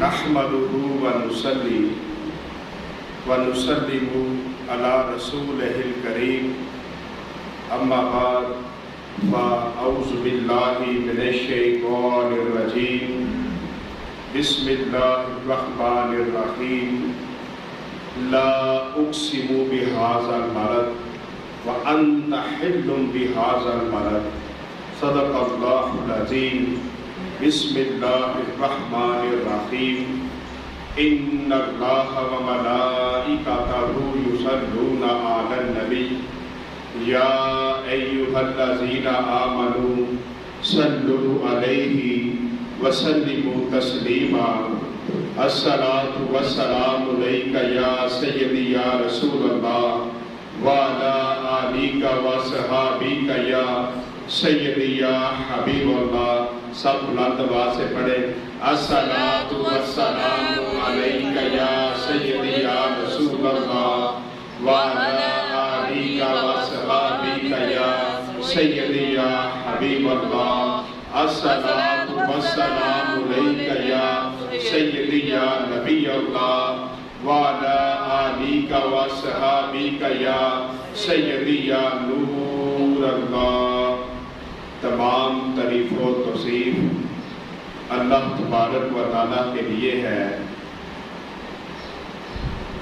نحمده ونصلي ونسلم على رسوله الكريم اما بعد فاعوذ بالله من الشيطان الرجيم بسم الله الرحمن الرحيم لا اقسم بهذا البلد وانت حل بهذا البلد صدق الله العظيم بسم الله الرحمن الرحيم ان الله وملائكته يصلون على النبي يا ايها الذين امنوا صلوا عليه وسلموا تسليما الصلاة والسلام عليك يا سيدي يا رسول الله وعلى آلك وصحابك يا سیدی یا حبیب اللہ. سب بلند آواز سے پڑھے الصلاۃ والسلام علیک یا سیدی یا رسول اللہ وعلی آلک وصحابک یا سیدی یا حبیب اللہ. الصلاۃ والسلام علیک یا سیدی یا نبی اللہ وعلی آلک وصحابک یا سیدی یا نور اللہ. تمام تعریف و توصیف اللہ تبارک و تعالیٰ کے لیے ہے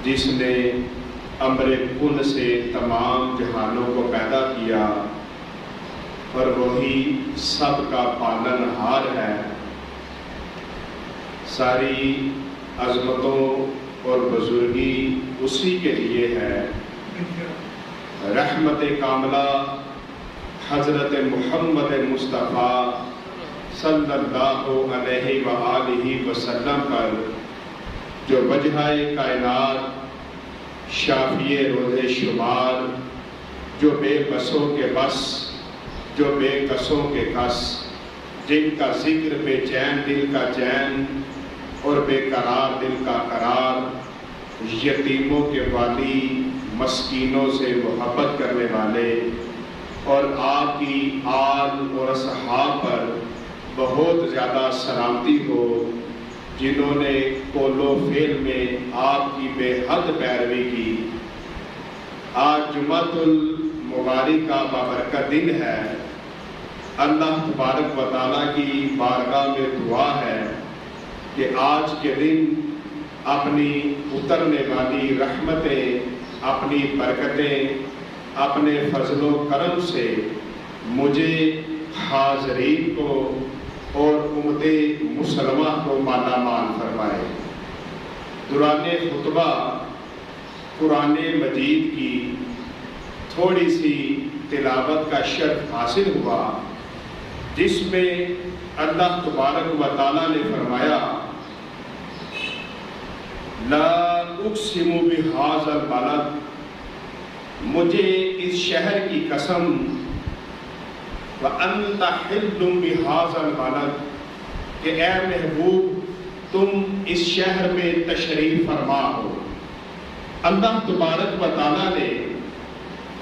جس نے امر کن سے تمام جہانوں کو پیدا کیا اور وہی سب کا پالن ہار ہے. ساری عظمتوں اور بزرگی اسی کے لیے ہے. رحمت کاملہ حضرت محمد مصطفیٰ صلی اللہ علیہ وآلہ وسلم پر جو وجہ کائنات شافی روز شمار جو بے بسوں کے بس جو بے کسوں کے کس جن کا ذکر بے چین دل کا چین اور بے قرار دل کا قرار یتیموں کے والی مسکینوں سے محبت کرنے والے اور آپ کی آل اور اصحاب پر بہت زیادہ سلامتی ہو جنہوں نے قول و فعل میں آپ کی بے حد پیروی کی. آج جمعۃ المبارک کا بابرکت دن ہے. اللہ تبارک و تعالیٰ کی بارگاہ میں دعا ہے کہ آج کے دن اپنی اترنے والی رحمتیں اپنی برکتیں اپنے فضل و کرم سے مجھے حاضرین کو اور امت مسلمہ کو مالا مال فرمائے. دوران خطبہ قرآن مجید کی تھوڑی سی تلاوت کا شرف حاصل ہوا جس میں اللہ تبارک و تعالیٰ نے فرمایا لا اقسم بہذا البلد، مجھے اس شہر کی قسم وَأَنْتَ حِلٌّ بِهَذَا الْبَلَدِ کہ اے محبوب تم اس شہر میں تشریف فرما ہو. اللہ تبارک و تعالیٰ نے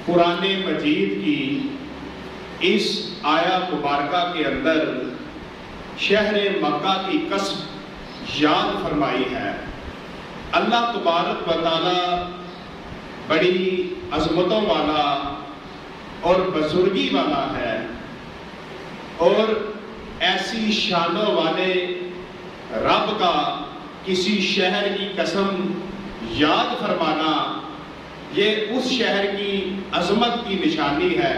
قرآن مجید کی اس آیا مبارکہ کے اندر شہر مکہ کی قسم یاد فرمائی ہے. اللہ تبارک و تعالیٰ بڑی عظمتوں والا اور بزرگی والا ہے اور ایسی شانوں والے رب کا کسی شہر کی قسم یاد فرمانا یہ اس شہر کی عظمت کی نشانی ہے.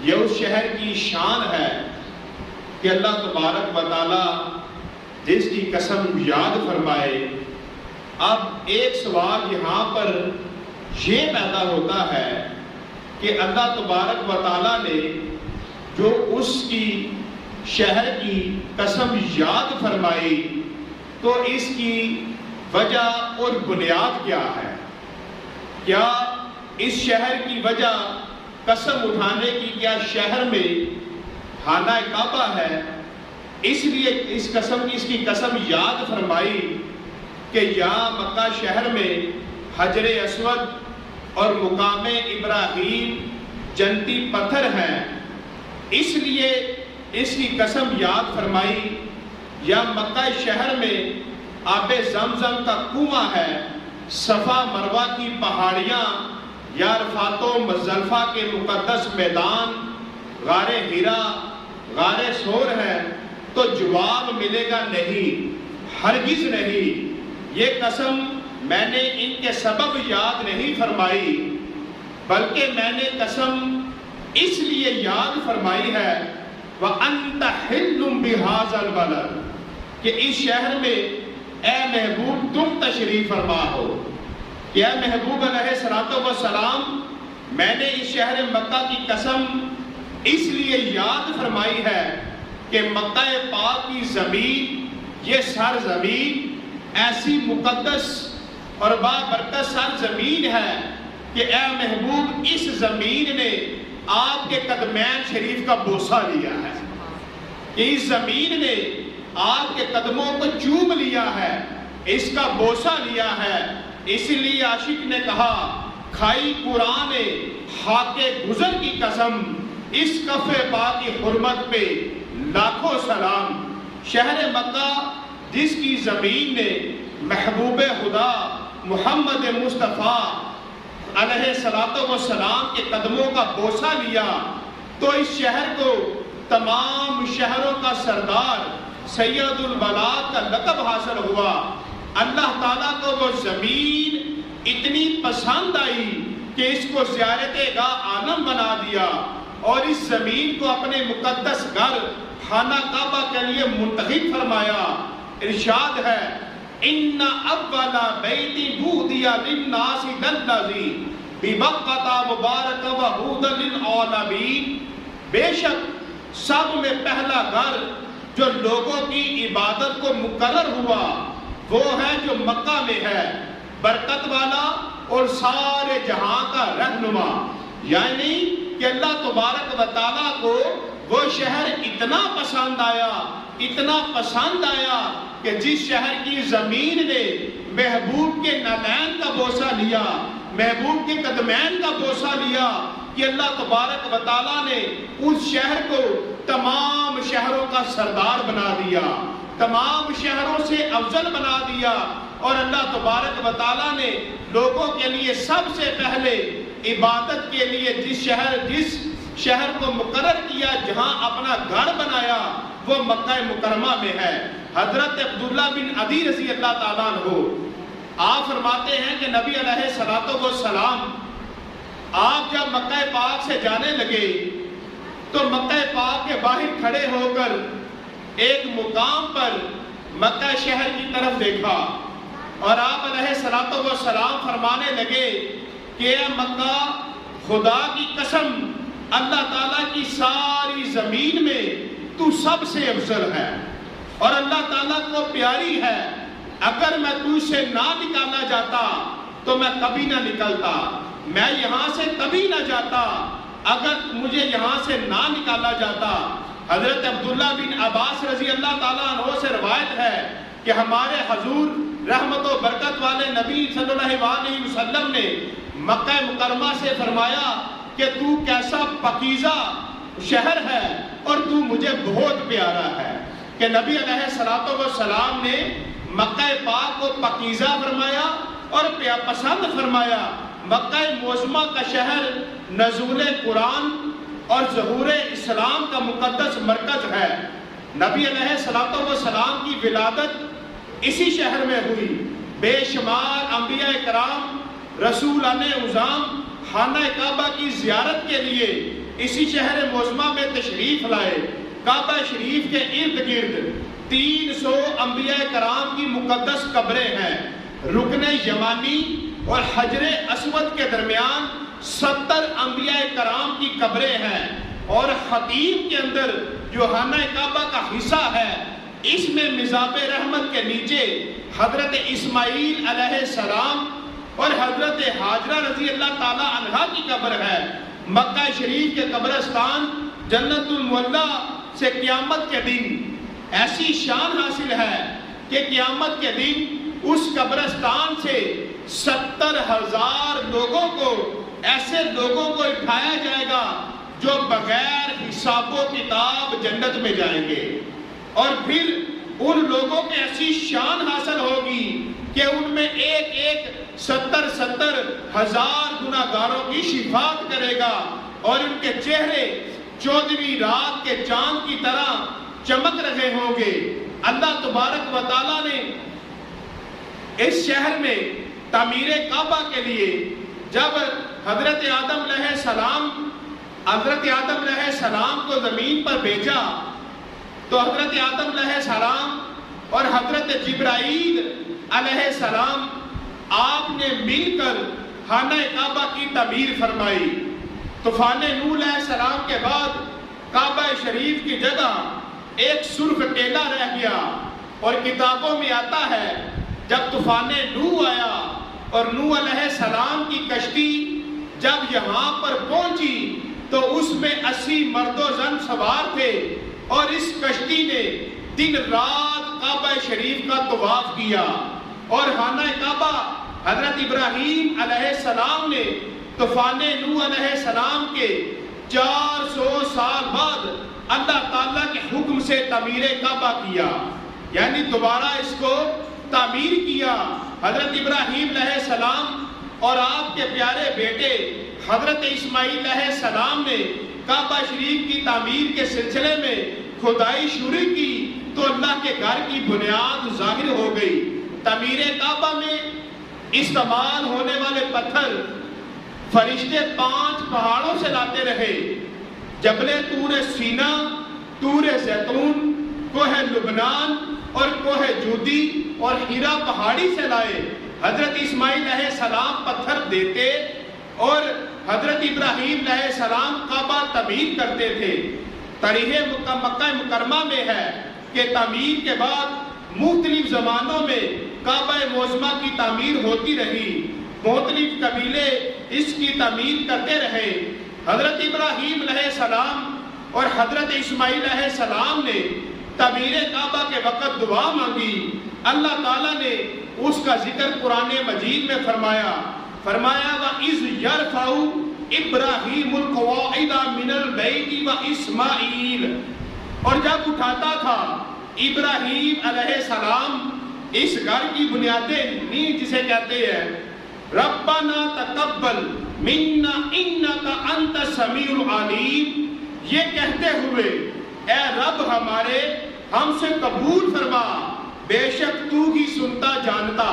یہ اس شہر کی شان ہے کہ اللہ تبارک و تعالیٰ جس کی قسم یاد فرمائے. اب ایک سوال یہاں پر یہ پیدا ہوتا ہے کہ اللہ تبارک و تعالیٰ نے جو اس کی شہر کی قسم یاد فرمائی تو اس کی وجہ اور بنیاد کیا ہے؟ کیا اس شہر کی وجہ قسم اٹھانے کی کیا شہر میں خانہ کعبہ ہے اس لیے اس کی قسم یاد فرمائی کہ یہاں مکہ شہر میں حجر اسود اور مقام ابراہیم جنتی پتھر ہیں اس لیے اس کی قسم یاد فرمائی؟ یا مکہ شہر میں آب زمزم کا کنواں ہے، صفا مروہ کی پہاڑیاں یا عرفات و مزدلفہ کے مقدس میدان، غار ہیرا، غار سور ہے، تو جواب ملے گا نہیں، ہرگز نہیں۔ یہ قسم میں نے ان کے سبب یاد نہیں فرمائی، بلکہ میں نے قسم اس لیے یاد فرمائی ہے وَأَنْتَ حِلٌّ بِهَذَا الْبَلَدِ کہ اس شہر میں اے محبوب تم تشریف فرما ہو، کہ اے محبوب علیہ السلام میں نے اس شہر مکہ کی قسم اس لیے یاد فرمائی ہے کہ مکہ پاک کی زمین، یہ سرزمین ایسی مقدس اور بابرکت سرزمین ہے کہ اے محبوب اس زمین نے آپ کے قدمین شریف کا بوسہ لیا ہے، کہ اس زمین نے آپ کے قدموں کو چوم لیا ہے، اس کا بوسہ لیا ہے۔ اس لیے عاشق نے کہا کھائی قرآن خاک گزر کی قسم، اس کف پاک کی حرمت پہ لاکھوں سلام۔ شہر مکہ جس کی زمین نے محبوب خدا محمد مصطفیٰ علیہ السلام کے قدموں کا بوسہ لیا، تو اس شہر کو تمام شہروں کا سردار سید البلاد کا لقب حاصل ہوا۔ اللہ تعالیٰ کو وہ زمین اتنی پسند آئی کہ اس کو زیارت گاہ عالم بنا دیا، اور اس زمین کو اپنے مقدس گھر خانہ کعبہ کے لیے منتخب فرمایا۔ ارشاد ہے ان اول بیت بودیا للناس للذی ببکۃ مبارک وہدی للعالمین، بے شک سب میں پہلا گھر جو لوگوں کی عبادت کو مقرر ہوا وہ ہے جو مکہ میں ہے، برکت والا اور سارے جہاں کا رہنما۔ یعنی کہ اللہ تبارک و تعالیٰ کو وہ شہر اتنا پسند آیا، اتنا پسند آیا کہ جس شہر کی زمین نے محبوب کے نالین کا بوسہ لیا، محبوب کے قدمین کا بوسہ لیا، کہ اللہ تبارک و تعالیٰ نے اس شہر کو تمام شہروں کا سردار بنا دیا، تمام شہروں سے افضل بنا دیا، اور اللہ تبارک و تعالیٰ نے لوگوں کے لیے سب سے پہلے عبادت کے لیے جس شہر کو مقرر کیا، جہاں اپنا گھر بنایا، وہ مکہ مکرمہ میں ہے۔ حضرت عبداللہ بن عدی رضی اللہ تعالیٰ عنہ آپ فرماتے ہیں کہ نبی علیہ السلام آپ جب مکہ پاک سے جانے لگے تو مکہ پاک کے باہر کھڑے ہو کر ایک مقام پر مکہ شہر کی طرف دیکھا، اور آپ علیہ السلام فرمانے لگے کہ اے مکہ، خدا کی قسم اللہ تعالیٰ کی ساری زمین میں تو سب سے افضل ہے اور اللہ تعالیٰ کو پیاری ہے، اگر میں تجھ سے نہ نکالا جاتا تو میں کبھی نہ نکلتا، میں یہاں سے کبھی نہ جاتا اگر مجھے یہاں سے نہ نکالا جاتا۔ حضرت عبداللہ بن عباس رضی اللہ تعالیٰ عنہ سے روایت ہے کہ ہمارے حضور رحمت و برکت والے نبی صلی اللہ علیہ وسلم نے مکہ مکرمہ سے فرمایا کہ تو کیسا پاکیزہ شہر ہے اور تو مجھے بہت پیارا ہے، کہ نبی علیہ السلام نے مکہ پاک کو پاکیزہ فرمایا اور پسند فرمایا۔ مکہ معظمہ کا شہر نزول قرآن اور ظہور اسلام کا مقدس مرکز ہے۔ نبی علیہ السلام کی ولادت اسی شہر میں ہوئی، بے شمار انبیاء کرام رسولان عظام خانہ کعبہ کی زیارت کے لیے اسی شہر معظمہ میں تشریف لائے۔ کعبہ شریف کے ارد گرد 300 انبیاء کرام کی مقدس قبریں ہیں، رکن یمانی اور حجر اسود کے درمیان 70 انبیاء کرام کی قبریں ہیں، اور خطیب کے اندر جو خانہ کعبہ کا حصہ ہے اس میں مزاب رحمت کے نیچے حضرت اسماعیل علیہ السلام اور حضرت حاجرہ رضی اللہ تعالی عنہا کی قبر ہے۔ مکہ شریف کے قبرستان جنت المعلا سے قیامت کے دن ایسی شان حاصل ہے کہ قیامت کے دن اس قبرستان سے 70,000 لوگوں کو، ایسے لوگوں کو اٹھایا جائے گا جو بغیر حساب و کتاب جنت میں جائیں گے، اور پھر ان لوگوں کی ایسی شان حاصل ہوگی کہ ان میں ایک ایک 70 ہزار گناہگاروں کی شفاعت کرے گا اور ان کے چہرے 14ویں رات کے چاند کی طرح چمک رہے ہوں گے۔ اللہ تبارک و تعالیٰ نے اس شہر میں تعمیر کعبہ کے لیے جب حضرت آدم علیہ السلام کو زمین پر بھیجا تو حضرت آدم علیہ السلام اور حضرت جبرائیل علیہ السلام آپ نے مل کر خانہ کعبہ کی تعمیر فرمائی۔ طوفان نوح علیہ السلام کے بعد کعبہ شریف کی جگہ ایک سرخ ٹیلہ رہ گیا، اور کتابوں میں آتا ہے جب طوفان نوح آیا اور نوح علیہ السلام کی کشتی جب یہاں پر پہنچی تو اس میں 80 مرد و زن سوار تھے، اور اس کشتی نے دن رات کعبہ شریف کا طواف کیا، اور خانہ کعبہ حضرت ابراہیم علیہ السلام نے طوفان نوح علیہ السلام کے 400 سال بعد اللہ تعالیٰ کے حکم سے تعمیر کعبہ کیا، یعنی دوبارہ اس کو تعمیر کیا۔ حضرت ابراہیم علیہ السلام اور آپ کے پیارے بیٹے حضرت اسماعیل علیہ السلام نے کعبہ شریف کی تعمیر کے سلسلے میں کھدائی شروع کی تو اللہ کے گھر کی بنیاد ظاہر ہو گئی۔ تعمیر کعبہ میں استعمال ہونے والے پتھر فرشتے 5 پہاڑوں سے لاتے رہے، جبل طور سینا، طور زیتون، کوہ لبنان اور کوہ جودی اور ہیرا پہاڑی سے لائے۔ حضرت اسماعیل علیہ السلام پتھر دیتے اور حضرت ابراہیم علیہ السلام کعبہ تعمیر کرتے تھے۔ تاریخ مکہ مکرمہ میں ہے کہ تعمیر کے بعد مختلف زمانوں میں کعبہ معظمہ کی تعمیر ہوتی رہی، مختلف قبیلے اس کی تعمیر کرتے رہے۔ حضرت ابراہیم علیہ السلام اور حضرت اسماعیل علیہ السلام نے تعمیر کعبہ کے وقت دعا مانگی، اللہ تعالیٰ نے اس کا ذکر قرآن مجید میں فرمایا وَإِذْ يَرْفَعُ إِبْرَاهِيمُ الْقَوَاعِدَ مِنَ الْبَيْتِ وَإِسْمَاعِيلُ، اور جب اٹھاتا تھا ابراہیم علیہ السلام اس گھر کی بنیادیں نیز جسے کہتے ہیں ربنا تقبل منا انک انت السمیع العلیم، یہ کہتے ہوئے اے رب ہمارے ہم سے قبول فرما، بے شک تو ہی سنتا جانتا،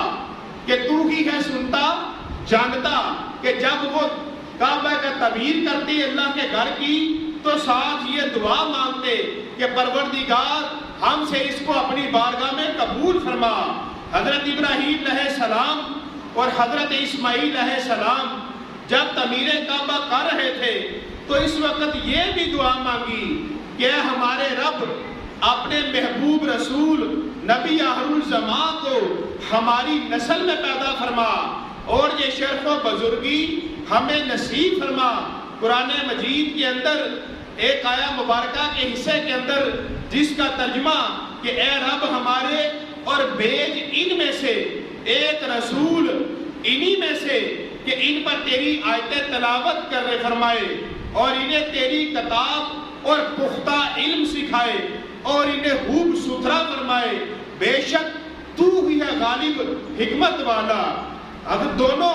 کہ تو ہی ہے سنتا جانتا۔ کہ جب وہ کعبہ کا تعمیر کرتے اللہ کے گھر کی تو ساتھ یہ دعا مانگتے کہ پروردگار ہم سے اس کو اپنی بارگاہ میں قبول فرما۔ حضرت ابراہیم علیہ السلام اور حضرت اسماعیل علیہ السلام جب تعمیر کعبہ کر رہے تھے تو اس وقت یہ بھی دعا مانگی کہ ہمارے رب اپنے محبوب رسول نبی آخر الزمان کو ہماری نسل میں پیدا فرما اور یہ شرف و بزرگی ہمیں نصیب فرما۔ قرآن مجید کے اندر ایک آیا مبارکہ کے حصے کے اندر جس کا ترجمہ کہ اے رب ہمارے اور بھیج ان میں سے ایک رسول انہی میں سے کہ ان پر تیری آیتیں تلاوت کر رہے فرمائے اور انہیں تیری کتاب اور پختہ علم سکھائے اور انہیں خوب ستھرا فرمائے، بے شک تو ہی ہے غالب حکمت والا۔ اب دونوں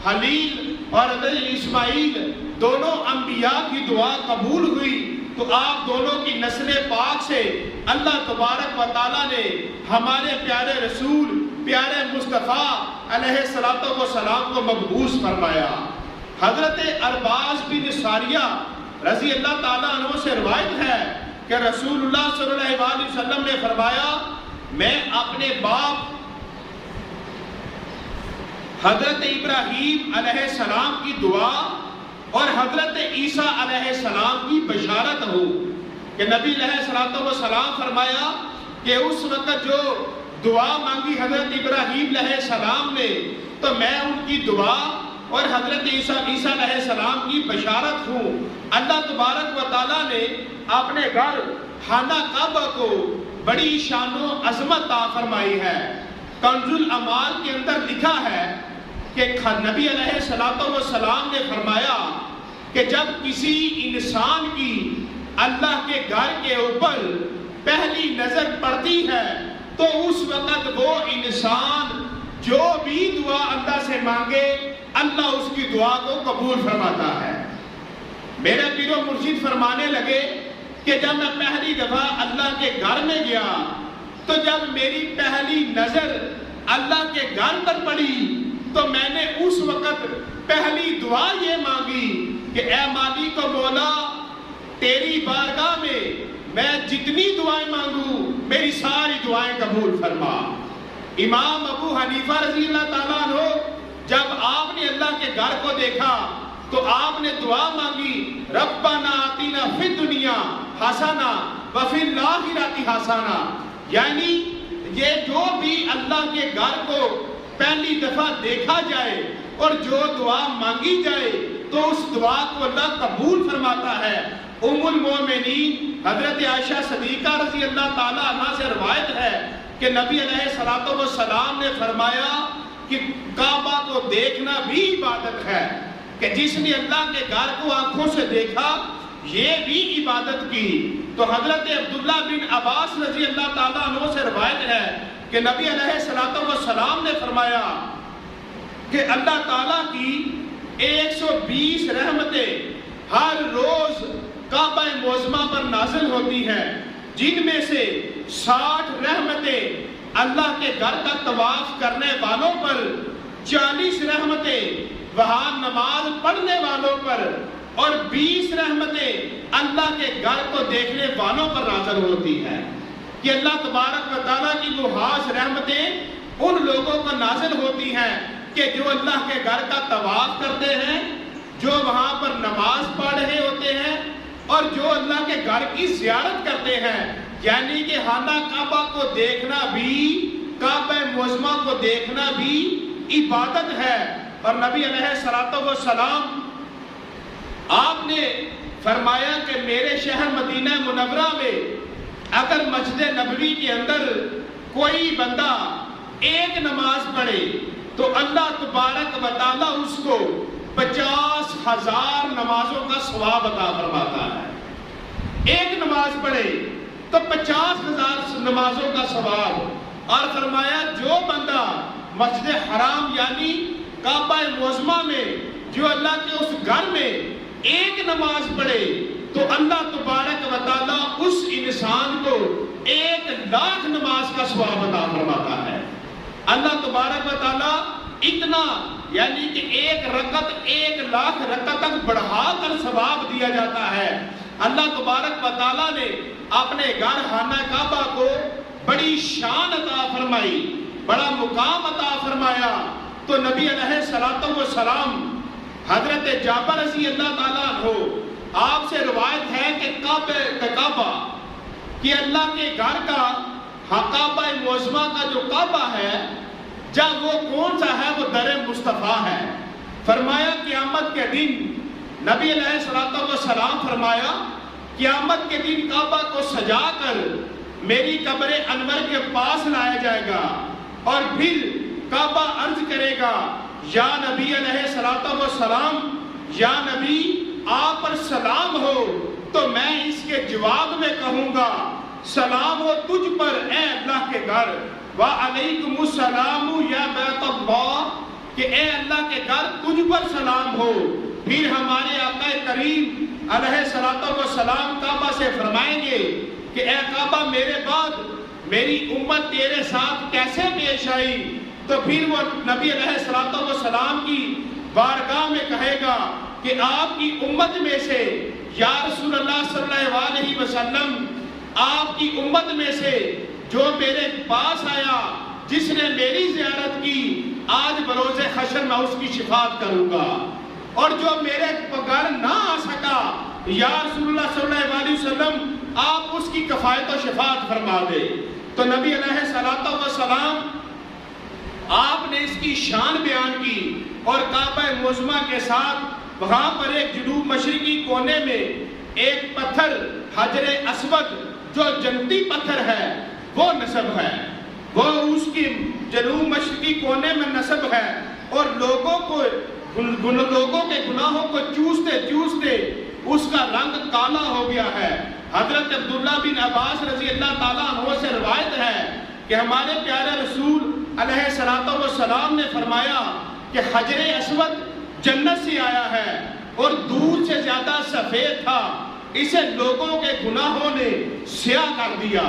خلیل اور حضرت اسماعیل دونوں انبیاء کی دعا قبول ہوئی تو آپ دونوں کی نسل پاک سے اللہ تبارک و تعالیٰ نے ہمارے پیارے رسول پیارے مصطفیٰ علیہ السلام کو مبعوث فرمایا۔ حضرت ارباز بن ساریہ رضی اللہ تعالیٰ عنہ سے روایت ہے کہ رسول اللہ صلی اللہ علیہ وسلم نے فرمایا میں اپنے باپ حضرت ابراہیم علیہ السلام کی دعا اور حضرت عیسیٰ علیہ السلام کی بشارت ہوں کہ نبی علیہ السلام فرمایا کہ اس وقت جو دعا مانگی حضرت ابراہیم علیہ السلام نے تو میں ان کی دعا اور حضرت عیسیٰ علیہ السلام کی بشارت ہوں۔ اللہ تبارک و تعالیٰ نے اپنے گھر خانہ کعبہ کو بڑی شان و عظمت عطا فرمائی ہے۔ کنز الاعمال کے اندر لکھا ہے کہ نبی علیہ السلام نے فرمایا کہ جب کسی انسان کی اللہ کے گھر کے اوپر پہلی نظر پڑتی ہے تو اس وقت وہ انسان جو بھی دعا اللہ سے مانگے اللہ اس کی دعا کو قبول فرماتا ہے۔ میرے پیر و مرشد فرمانے لگے کہ جب میں پہلی دفعہ اللہ کے گھر میں گیا تو جب میری پہلی نظر اللہ کے گھر پر پڑی تو میں نے اس وقت پہلی دعا یہ مانگی کہ اے مالک و مولا، تیری بارگاہ میں جتنی دعائیں مانگوں میری ساری دعائیں قبول فرما۔ امام ابو حنیفہ رضی اللہ تعالیٰ عنہ جب آپ نے اللہ کے گھر کو دیکھا تو آپ نے دعا مانگی، ربنا آتینا فی الدنیا حسنہ وفی الآخرۃ حسنہ، یعنی یہ جو بھی اللہ کے گھر کو پہلی دفعہ دیکھا جائے اور جو دعا مانگی جائے تو اس دعا کو اللہ قبول فرماتا ہے۔ ام المومنین حضرت عائشہ صدیقہ رضی اللہ تعالیٰ عنہ سے روایت ہے کہ نبی علیہ الصلوۃ والسلام نے فرمایا کہ کعبہ کو دیکھنا بھی عبادت ہے، کہ جس نے اللہ کے گھر کو آنکھوں سے دیکھا یہ بھی عبادت کی۔ تو حضرت عبداللہ بن عباس رضی اللہ تعالیٰ عنہ سے روایت ہے کہ نبی علیہ الصلوۃ والسلام نے فرمایا کہ اللہ تعالیٰ کی 120 رحمتیں ہر روز کعبہ معظمہ پر نازل ہوتی ہیں، جن میں سے 60 رحمتیں اللہ کے گھر کا طواف کرنے والوں پر، 40 رحمتیں وہاں نماز پڑھنے والوں پر اور 20 رحمتیں اللہ کے گھر کو دیکھنے والوں پر نازل ہوتی ہیں۔ کہ اللہ تبارک و تعالیٰ کی وہ خاص رحمتیں ان لوگوں پر نازل ہوتی ہیں کہ جو اللہ کے گھر کا طواف کرتے ہیں، جو وہاں پر نماز پڑھ رہے ہوتے ہیں اور جو اللہ کے گھر کی زیارت کرتے ہیں، یعنی کہ خانہ کعبہ کو دیکھنا بھی، کعبہ معظمہ کو دیکھنا بھی عبادت ہے۔ اور نبی علیہ الصلوۃ والسلام آپ نے فرمایا کہ میرے شہر مدینہ منورہ میں اگر مسجد نبوی کے اندر کوئی بندہ ایک نماز پڑھے تو اللہ تبارک و تعالیٰ اس کو 50,000 نمازوں کا ثواب عطا فرماتا ہے۔ ایک نماز پڑھے تو 50,000 نمازوں کا ثواب۔ اور فرمایا جو بندہ مسجد حرام یعنی کعبہ معظمہ میں جو اللہ کے اس گھر میں ایک نماز پڑھے تو اللہ تبارک و تعالیٰ اس انسان کو 1,00,000 نماز کا ثواب عطا فرماتا ہے۔ اللہ تبارک و تعالیٰ اتنا یعنی کہ ایک رکعت 1,00,000 رکعت تک بڑھا کر ثواب دیا جاتا ہے۔ اللہ تبارک و تعالیٰ نے اپنے گھر خانہ کعبہ کو بڑی شان عطا فرمائی، بڑا مقام عطا فرمایا۔ تو نبی علیہ الصلوۃ والسلام حضرت جابر رضی اللہ تعالیٰ عنہ آپ سے روایت ہے کہ کعبہ کہ اللہ کے گھر کا کعبہ معظمہ کا جو کعبہ ہے جب وہ کون سا ہے، وہ در مصطفیٰ ہے۔ فرمایا قیامت کے دن نبی علیہ الصلوۃ والسلام فرمایا قیامت کے دن کعبہ کو سجا کر میری قبر انور کے پاس لایا جائے گا اور پھر کعبہ عرض کرے گا یا نبی علیہ الصلوۃ والسلام، یا نبی آپ پر سلام ہو، تو میں اس کے جواب میں کہوں گا سلام ہو تجھ پر اے اللہ کے گھر، وعلیکم السلام یا بیت اللہ، کہ اے اللہ کے گھر تجھ پر سلام ہو۔ پھر ہمارے آقا کریم علیہ الصلوۃ والسلام کعبہ سے فرمائیں گے کہ اے کعبہ میرے بعد میری امت تیرے ساتھ کیسے پیش آئی؟ تو پھر وہ نبی علیہ الصلوۃ والسلام کی بارگاہ میں کہے گا کہ آپ کی امت میں سے یا رسول اللہ صلی اللہ علیہ وسلم، آپ کی امت میں سے جو میرے پاس آیا، جس نے میری زیارت کی، آج بروز حشر میں اس کی شفاعت کروں گا، اور جو میرے گھر نہ آ سکا یا رسول اللہ صلی اللہ علیہ وسلم آپ اس کی کفایت و شفاعت فرما دے۔ تو نبی علیہ الصلوۃ والسلام آپ نے اس کی شان بیان کی اور کعبہ معظمہ کے ساتھ وہاں پر ایک جنوب مشرقی کونے میں ایک پتھر حجر اسود جو جنتی پتھر ہے وہ نصب ہے، وہ اس کی جنوب مشرقی کونے میں نصب ہے، اور لوگوں کے گناہوں کو چوستے چوستے اس کا رنگ کالا ہو گیا ہے۔ حضرت عبداللہ بن عباس رضی اللہ تعالیٰ عنہ سے روایت ہے کہ ہمارے پیارے رسول علیہ الصلوۃ والسلام نے فرمایا کہ حجر اسود جنت سے آیا ہے اور دور سے زیادہ سفید تھا، اسے لوگوں کے گناہوں نے سیاہ کر دیا۔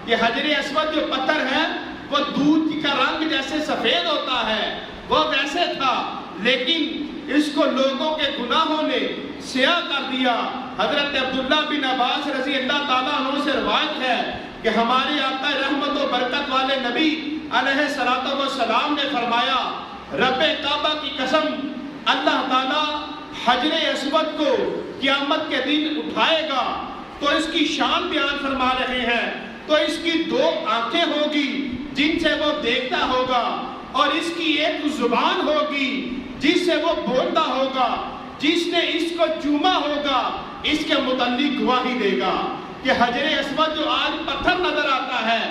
یہ حجر اسود جو پتھر ہے وہ دودھ کا رنگ جیسے سفید ہوتا ہے وہ ویسے تھا، لیکن اس کو لوگوں کے گناہوں نے سیاہ کر دیا۔ حضرت عبداللہ بن عباس رضی اللہ تعالیٰ عنہ سے روایت ہے کہ ہمارے آقا رحمت و برکت والے نبی علیہ السلام نے فرمایا، رب کعبہ کی قسم، اللہ تعالیٰ حجر اسود کو قیامت کے دن اٹھائے گا تو اس کی شان بیان فرما رہے ہیں، تو اس کی 2 آنکھیں ہوگی جن سے وہ دیکھتا ہوگا، اور اس کی ایک زبان ہوگی جس سے وہ بولتا ہوگا، جس نے اس کو چوما ہوگا اس کے متعلق گواہی دے گا۔ کہ حجر اسود جو آج پتھر نظر آتا ہے،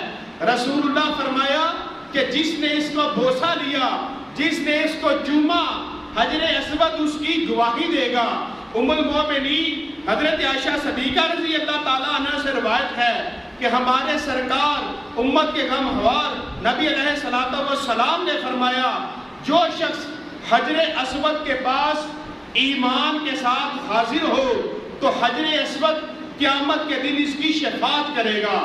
رسول اللہ فرمایا کہ جس نے اس کو بوسہ لیا، جس نے اس کو چوما، حجر اسود اس کی گواہی دے گا۔ ام المومنین حضرت عائشہ صدیقہ رضی اللہ تعالیٰ عنہ سے روایت ہے کہ ہمارے سرکار امت کے غمخوار نبی علیہ السلام نے فرمایا، جو شخص حجر اسود کے پاس ایمان کے ساتھ حاضر ہو تو حجر اسود قیامت کے دن اس کی شفاعت کرے گا۔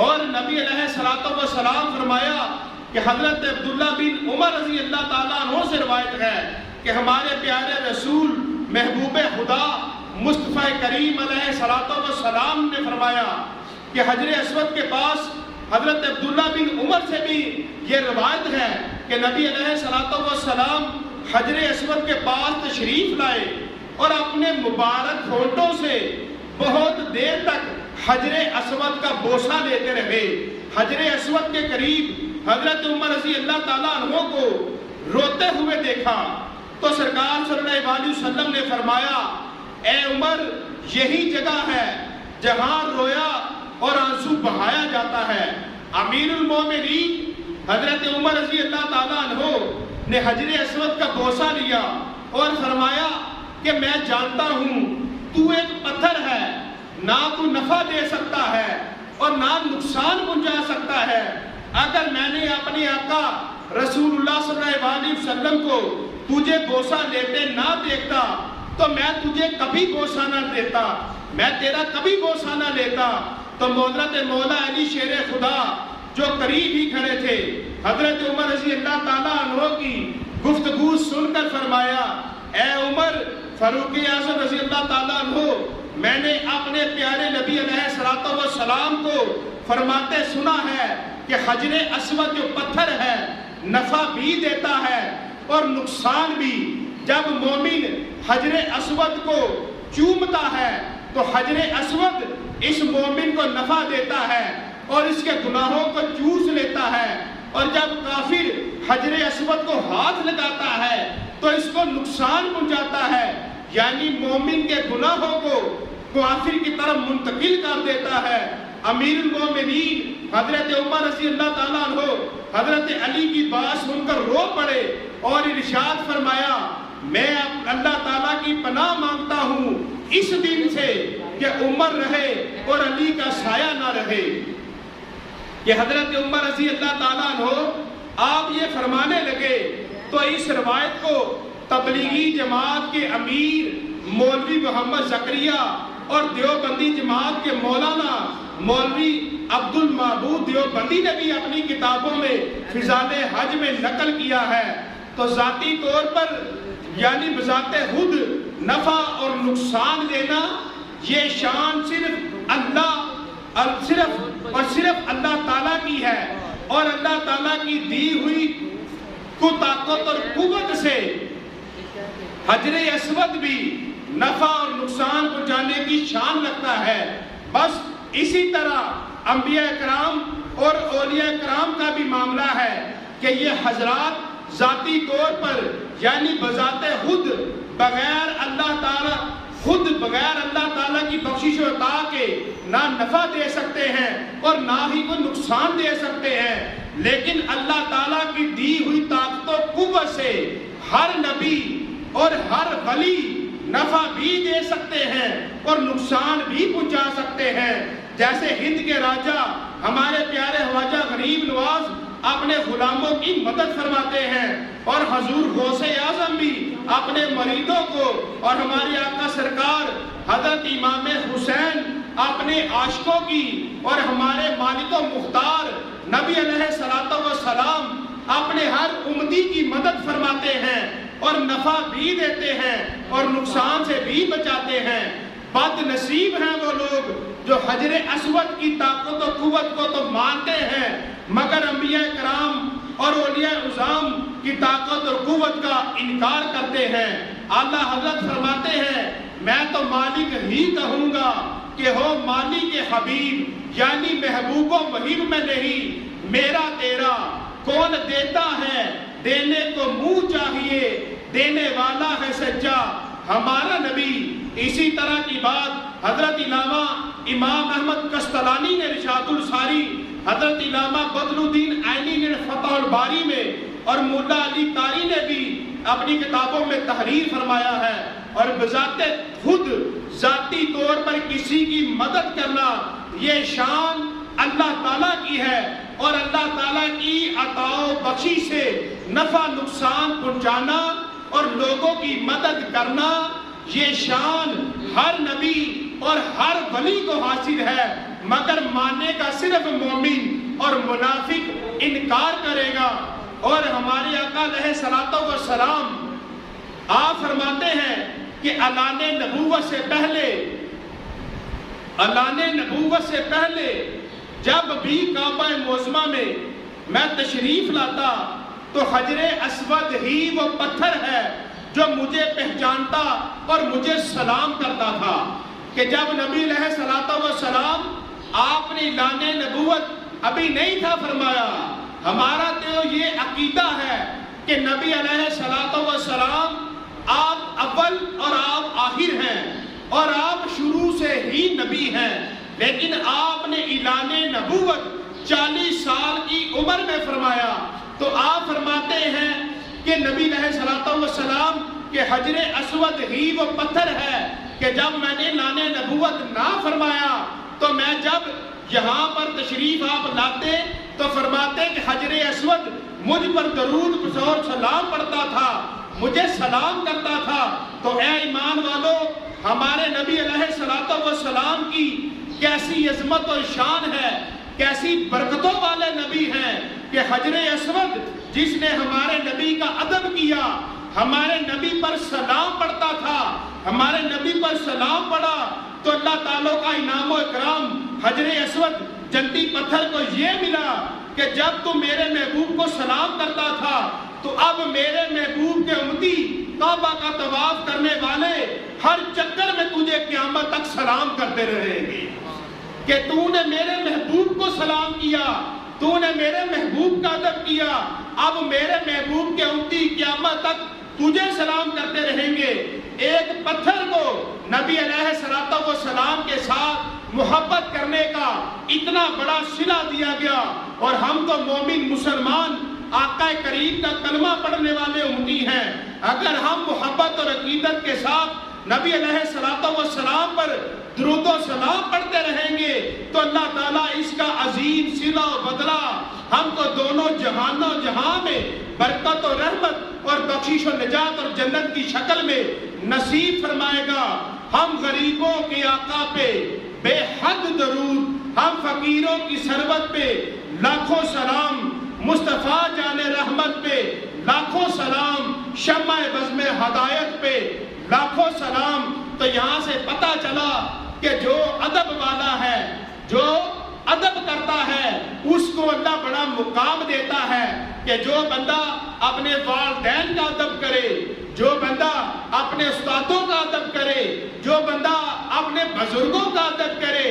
اور نبی علیہ السلام فرمایا کہ حضرت عبداللہ بن عمر رضی اللہ تعالیٰ عنہ سے روایت ہے کہ ہمارے پیارے رسول محبوب خدا مصطفیٰ کریم علیہ السلام نے فرمایا کہ حجر اسود کے پاس حضرت عبداللہ بن عمر سے بھی یہ روایت ہے کہ نبی علیہ السلام حجر اسود کے پاس تشریف لائے اور اپنے مبارک ہونٹوں سے بہت دیر تک حجر اسود کا بوسہ لیتے رہے۔ حجر اسود کے قریب حضرت عمر رضی اللہ تعالیٰ عنہ کو روتے ہوئے دیکھا تو سرکار صلی اللہ علیہ وسلم نے فرمایا، اے عمر، یہی جگہ ہے جہاں رویا اور آنسو بہایا جاتا ہے۔ امیر المومنین حضرت عمر رضی اللہ تعالیٰ عنہ نے حجر اسود کا بوسہ لیا اور فرمایا کہ میں جانتا ہوں تو ایک پتھر ہے، نہ تو نفع دے سکتا ہے اور نہ نقصان پہنچا سکتا ہے۔ اگر میں نے اپنے آقا رسول اللہ صلی اللہ علیہ وسلم کو تجھے بوسہ لیتے نہ دیکھتا تو میں تجھے کبھی بوسہ نہ دیتا، میں تیرا کبھی بوسہ نہ لیتا۔ تو حضرت مولا علی شیر خدا جو قریب ہی کھڑے تھے، حضرت عمر رضی اللہ تعالیٰ عنہ کی گفتگو سن کر فرمایا، اے عمر، فاروق اعظم رضی اللہ تعالیٰ عنہ، میں نے اپنے پیارے نبی علیہ السلام کو فرماتے سنا ہے کہ حجر اسود جو پتھر ہے نفع بھی دیتا ہے اور نقصان بھی۔ جب مومن حجر اسود کو چومتا ہے تو حجر اسود اس مومن کو نفع دیتا ہے اور اس کے گناہوں کو چوس لیتا ہے، اور جب کافر حجر اسود کو ہاتھ لگاتا ہے تو اس کو نقصان پہنچاتا ہے، یعنی مومن کے گناہوں کو کافر کی طرف منتقل کر دیتا ہے۔ امیر المومنین حضرت عمر رضی اللہ تعالیٰ عنہ حضرت علی کی بات سن کر رو پڑے اور ارشاد فرمایا، میں اللہ تعالیٰ کی پناہ مانگتا ہوں اس دن سے کہ عمر رہے اور علی کا سایہ نہ رہے۔ کہ حضرت عمر رضی اللہ تعالیٰ عنہ آپ یہ فرمانے لگے تو اس روایت کو تبلیغی جماعت کے امیر مولوی محمد زکریا اور دیوبندی جماعت کے مولانا مولوی عبد المعبود دیوبندی نے بھی اپنی کتابوں میں فضائل حج میں نقل کیا ہے۔ تو ذاتی طور پر یعنی بذات خود نفع اور نقصان دینا یہ شان صرف اللہ تعالیٰ کی ہے، اور اللہ تعالیٰ کی دی ہوئی کو طاقت اور قوت سے حجر اسود بھی نفع اور نقصان پہنچانے کی شان رکھتا ہے۔ بس اسی طرح انبیاء کرام اور اولیاء کرام کا بھی معاملہ ہے کہ یہ حضرات ذاتی طور پر یعنی بذات خود بغیر اللہ تعالیٰ کی بخشش و عطا کے نہ نفع دے سکتے ہیں اور نہ ہی کوئی نقصان دے سکتے ہیں، لیکن اللہ تعالیٰ کی دی ہوئی طاقت و قوت سے ہر نبی اور ہر ولی نفع بھی دے سکتے ہیں اور نقصان بھی پہنچا سکتے ہیں۔ جیسے ہند کے راجہ ہمارے پیارے خواجہ غریب نواز اپنے غلاموں کی مدد فرماتے ہیں، اور حضور غوث اعظم بھی اپنے مریدوں کو اور ہمارے آقا سرکار حضرت امام حسین اپنے عاشقوں کی اور ہمارے مالک و مختار نبی علیہ السلام اپنے ہر امتی کی مدد فرماتے ہیں اور نفع بھی دیتے ہیں اور نقصان سے بھی بچاتے ہیں۔ بد نصیب ہیں وہ لوگ جو حجر اسود کی طاقت و قوت کو تو مانتے ہیں مگر انبیاء کرام اور اولیاء عظام کی طاقت اور قوت کا انکار کرتے ہیں۔ اعلیٰ حضرت فرماتے ہیں میں تو مالک ہی کہوں گا کہ ہو مالک حبیب، یعنی محبوب و محب میں نہیں، میرا تیرا کون دیتا ہے، دینے کو منہ چاہیے، دینے والا ہے سچا ہمارا نبی۔ اسی طرح کی بات حضرت علامہ امام احمد قسطلانی نے رشاد الساری، حضرت علامہ بدر الدین عینی نے فتح الباری میں، اور مولا علی قاری نے بھی اپنی کتابوں میں تحریر فرمایا ہے۔ اور بذات خود ذاتی طور پر کسی کی مدد کرنا یہ شان اللہ تعالیٰ کی ہے، اور اللہ تعالیٰ کی عطا و بخشش سے نفع نقصان پہنچانا اور لوگوں کی مدد کرنا یہ شان ہر نبی اور ہر ولی کو حاصل ہے، مگر ماننے کا صرف مومن اور منافق انکار کرے گا۔ اور ہمارے آقا علیہ الصلوۃ والسلام آپ فرماتے ہیں کہ اعلان نبوت سے پہلے جب بھی کعبہ معظمہ میں میں تشریف لاتا تو حجر اسود ہی وہ پتھر ہے جو مجھے پہچانتا اور مجھے سلام کرتا تھا۔ کہ جب نبی علیہ الصلوۃ والسلام آپ نے اعلان نبوت ابھی نہیں تھا فرمایا، ہمارا تو یہ عقیدہ ہے کہ نبی علیہ الصلوۃ والسلام آپ اول اور آپ آخر ہیں اور آپ شروع سے ہی نبی ہیں، لیکن آپ نے اعلان نبوت 40 سال کی عمر میں فرمایا۔ تو آپ فرماتے ہیں کہ نبی علیہ الصلوۃ والسلام کہ حجر اسود ہی وہ پتھر ہے کہ جب میں نے اعلان نبوت نہ فرمایا تو میں جب یہاں پر تشریف آپ لاتے تو فرماتے کہ حجر اسود مجھ پر درود اور سلام پڑھتا تھا، مجھے سلام کرتا تھا۔ تو اے ایمان والو، ہمارے نبی علیہ الصلوۃ والسلام کی کیسی عظمت اور شان ہے، کیسی برکتوں والے نبی ہیں کہ حجر اسود جس نے ہمارے نبی کا ادب کیا، ہمارے نبی پر سلام پڑھتا تھا، ہمارے نبی پر سلام پڑھا تو اللہ تعالیٰ کا انعام و اکرام حجر اسود جنتی پتھر کو یہ ملا کہ جب تو میرے محبوب کو سلام کرتا تھا تو اب میرے محبوب کے امتی کعبہ کا طواف کرنے والے ہر چکر میں تجھے قیامت تک سلام کرتے رہیں گے کہ تو نے میرے محبوب کو سلام کیا، تو نے میرے محبوب کا ادب کیا، اب میرے محبوب کے امتی قیامت تک تجھے سلام کرتے رہیں گے۔ ایک پتھر کو نبی علیہ الصلوۃ والسلام کے ساتھ محبت کرنے کا اتنا بڑا صلہ دیا گیا، اور ہم تو مومن مسلمان آقا کریم کا کلمہ پڑھنے والے امتی ہیں۔ اگر ہم محبت اور عقیدت کے ساتھ نبی علیہ الصلوۃ والسلام پر درود و سلام پڑھتے رہیں گے تو اللہ تعالیٰ اس کا عظیم صلہ و بدلہ ہم کو دونوں جہانوں جہاں میں برکت و رحمت اور بخشش و نجات اور جنت کی شکل میں نصیب فرمائے گا۔ ہم غریبوں کے آقا پہ بے حد درود، ہم فقیروں کی سربت پہ لاکھوں سلام، مصطفیٰ جان رحمت پہ لاکھوں سلام، شمع بزم ہدایت پہ لاکھوں سلام۔ تو یہاں سے پتہ چلا کہ جو ادب والا ہے، جو ادب کرتا ہے، اس کو اللہ بڑا مقام دیتا ہے کہ جو بندہ اپنے والدین کا ادب کرے، جو بندہ اپنے استادوں کا ادب کرے، جو بندہ اپنے بزرگوں کا ادب کرے،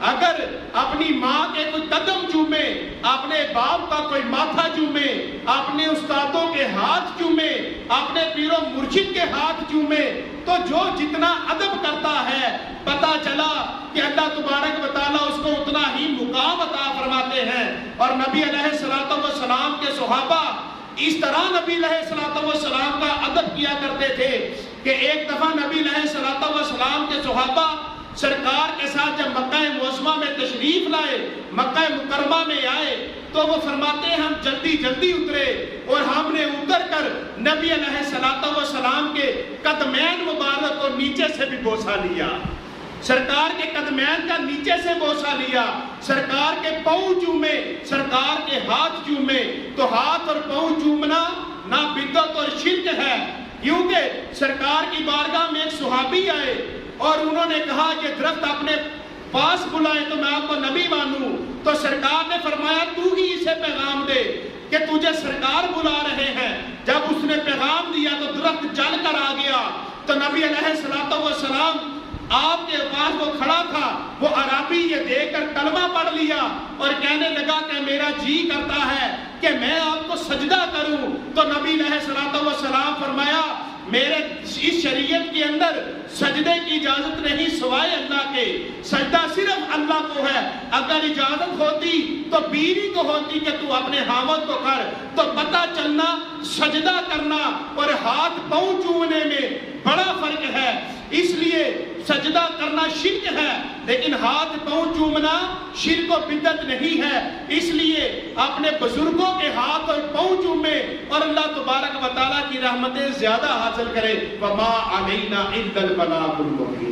اگر اپنی ماں کے کوئی قدم چومے، اپنے باپ کا کوئی ماتھا چومے، اپنے استادوں کے ہاتھ چومے، اپنے پیر و مرشد کے ہاتھ چومے، تو جو جتنا ادب کرتا ہے پتہ چلا کہ اللہ تبارک و تعالیٰ اس کو اتنا ہی مقام عطا فرماتے ہیں۔ اور نبی علیہ الصلوۃ والسلام کے صحابہ اس طرح نبی علیہ الصلوۃ والسلام کا ادب کیا کرتے تھے کہ ایک دفعہ نبی علیہ الصلوۃ والسلام کے صحابہ سرکار کے ساتھ جب مکہ معظمہ میں تشریف لائے، مکہ مکرمہ میں آئے تو وہ فرماتے ہیں ہم جلدی جلدی اترے اور ہم نے اتر کر نبی علیہ السلام کے قدمین مبارک کو نیچے سے بھی بوسہ لیا، سرکار کے قدمین کا نیچے سے بوسہ لیا، سرکار کے پاؤں چومے، سرکار کے ہاتھ چومے۔ تو ہاتھ اور پاؤں چومنا نہ بدعت اور شرک ہے، کیونکہ سرکار کی بارگاہ میں ایک صحابی آئے اور انہوں نے کہا یہ درخت اپنے پاس بلائیں تو میں آپ کو نبی مانوں، تو سرکار نے فرمایا تو ہی اسے پیغام دے کہ تجھے سرکار بلا رہے ہیں۔ جب اس نے پیغام دیا تو درخت چل کر آ گیا، تو نبی علیہ السلام آپ کے پاس وہ کھڑا تھا، وہ عربی یہ دیکھ کر کلمہ پڑھ لیا اور کہنے لگا کہ میرا جی کرتا ہے کہ میں آپ کو سجدہ کروں۔ تو نبی علیہ السلام فرمایا میرے اس شریعت کے اندر سجدے کی اجازت نہیں سوائے اللہ کے، سجدہ صرف اللہ کو ہے۔ اگر اجازت ہوتی تو بیوی کو ہوتی کہ تو اپنے خاوند کو کر، تو پتہ چلنا سجدہ کرنا اور ہاتھ پاؤں چومنے میں بڑا فرق ہے۔ اس لیے سجدہ کرنا شرک ہے، لیکن ہاتھ پاؤں چومنا شرک و بدعت نہیں ہے۔ اس لیے اپنے بزرگوں کے ہاتھ اور پاؤں چومے اور اللہ تبارک و تعالیٰ کی رحمتیں زیادہ حاصل کرے۔ وَمَا عَلَيْنَا إِلَّا الْبَلَاغُ الْمُبِينُ۔